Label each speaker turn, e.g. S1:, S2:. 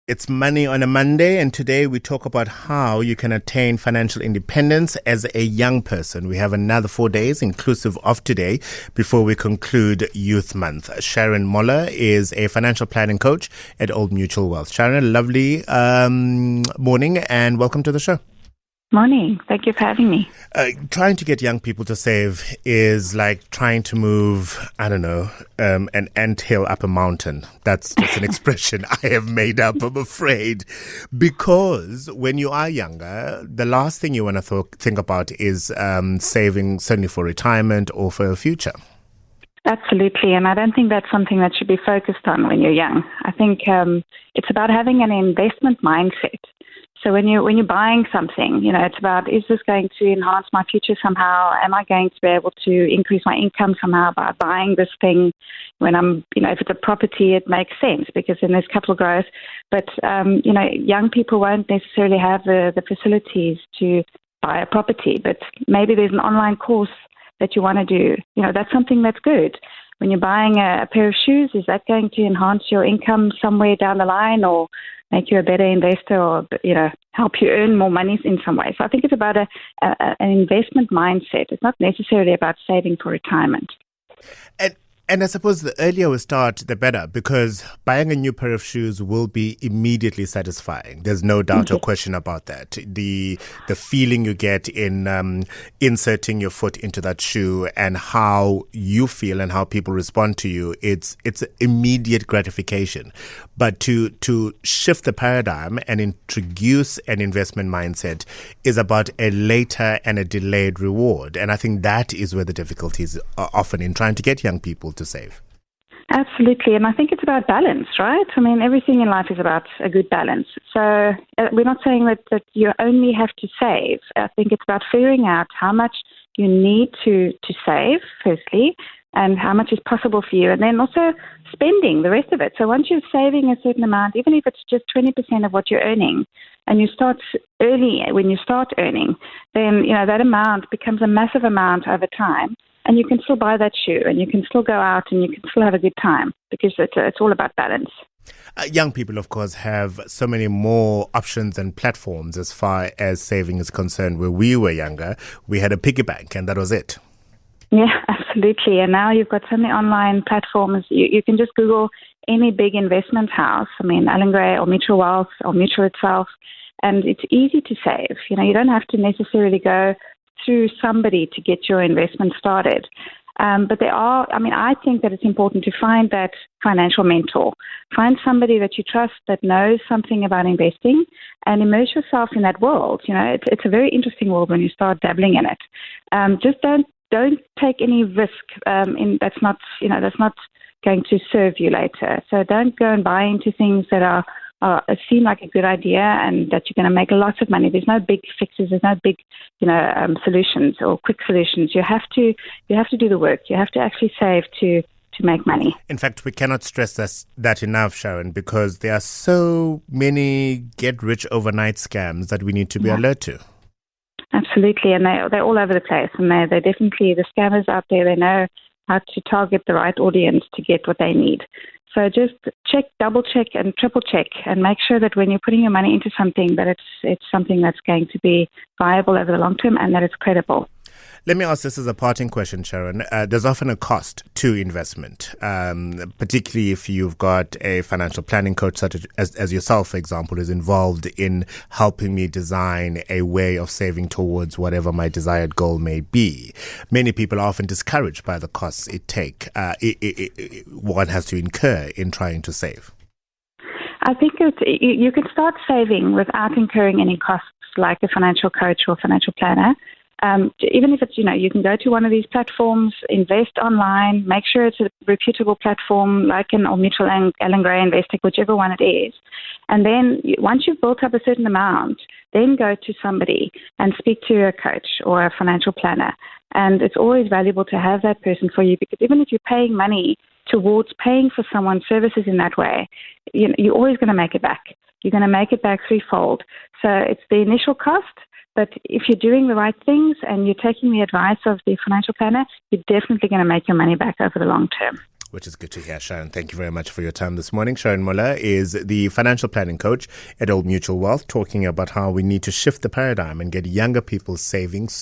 S1: It's Money on a Monday, and today we talk about how you can attain financial independence as a young person. We have another 4 days, inclusive of today, before we conclude Youth Month. Sharon Moller is a financial planning coach at Old Mutual Wealth. Sharon, lovely morning, and welcome to the show.
S2: Morning. Thank you for having me.
S1: Trying to get young people to save is like trying to move, an anthill up a mountain. That's just an expression I have made up, I'm afraid. Because when you are younger, the last thing you want to think about is saving, certainly for retirement or for a future.
S2: Absolutely. And I don't think that's something that should be focused on when you're young. I think it's about having an investment mindset. So when you're buying something, it's about, is this going to enhance my future somehow? Am I going to be able to increase my income somehow by buying this thing? When I'm, if it's a property, it makes sense because then there's capital growth. But, young people won't necessarily have the facilities to buy a property, but maybe there's an online course that you want to do. That's something that's good. When you're buying a pair of shoes, is that going to enhance your income somewhere down the line or make you a better investor or, help you earn more money in some way? So I think it's about an investment mindset. It's not necessarily about saving for retirement.
S1: And I suppose the earlier we start, the better, because buying a new pair of shoes will be immediately satisfying. There's no doubt or question about that. The feeling you get in inserting your foot into that shoe and how you feel and how people respond to you, it's immediate gratification. But to shift the paradigm and introduce an investment mindset is about a later and a delayed reward. And I think that is where the difficulties are often in trying to get young people to save.
S2: Absolutely. And I think it's about balance, right? I mean, everything in life is about a good balance. So we're not saying that you only have to save. I think it's about figuring out how much you need to save, firstly, and how much is possible for you, and then also spending the rest of it. So once you're saving a certain amount, even if it's just 20% of what you're earning, and you start early when you start earning, then that amount becomes a massive amount over time, and you can still buy that shoe, and you can still go out, and you can still have a good time because it's all about balance.
S1: Young people, of course, have so many more options and platforms as far as saving is concerned. When we were younger, we had a piggy bank, and that was it.
S2: Yeah, absolutely. And now you've got so many online platforms. You can just Google any big investment house. Allan Gray or Mutual Wealth or Mutual itself. And it's easy to save. You don't have to necessarily go through somebody to get your investment started. But I think that it's important to find that financial mentor. Find somebody that you trust that knows something about investing and immerse yourself in that world. It's a very interesting world when you start dabbling in it. Just don't take any risk that's not going to serve you later. So don't go and buy into things that seem like a good idea and that you're going to make lots of money. There's no big fixes. There's no big solutions or quick solutions. You have to do the work. You have to actually save to make money.
S1: In fact, we cannot stress that enough, Sharon, because there are so many get-rich overnight scams that we need to be alert to.
S2: Absolutely, and they're all over the place, and they're definitely the scammers out there. They know how to target the right audience to get what they need. So just check, double check, and triple check, and make sure that when you're putting your money into something, that it's something that's going to be viable over the long term and that it's credible.
S1: Let me ask this as a parting question, Sharon. There's often a cost to investment, particularly if you've got a financial planning coach such as yourself, for example, is involved in helping me design a way of saving towards whatever my desired goal may be. Many people are often discouraged by the costs one has to incur in trying to save.
S2: I think you can start saving without incurring any costs like a financial coach or financial planner. Even if it's, you can go to one of these platforms, invest online, make sure it's a reputable platform like an Old Mutual, Allan Gray, Investec, whichever one it is. And then once you've built up a certain amount, then go to somebody and speak to a coach or a financial planner. And it's always valuable to have that person for you because even if you're paying money towards paying for someone's services in that way, you're always going to make it back. You're going to make it back threefold. So it's the initial cost. But if you're doing the right things and you're taking the advice of the financial planner, you're definitely going to make your money back over the long term.
S1: Which is good to hear, Sharon. Thank you very much for your time this morning. Sharon Moller is the financial planning coach at Old Mutual Wealth, talking about how we need to shift the paradigm and get younger people saving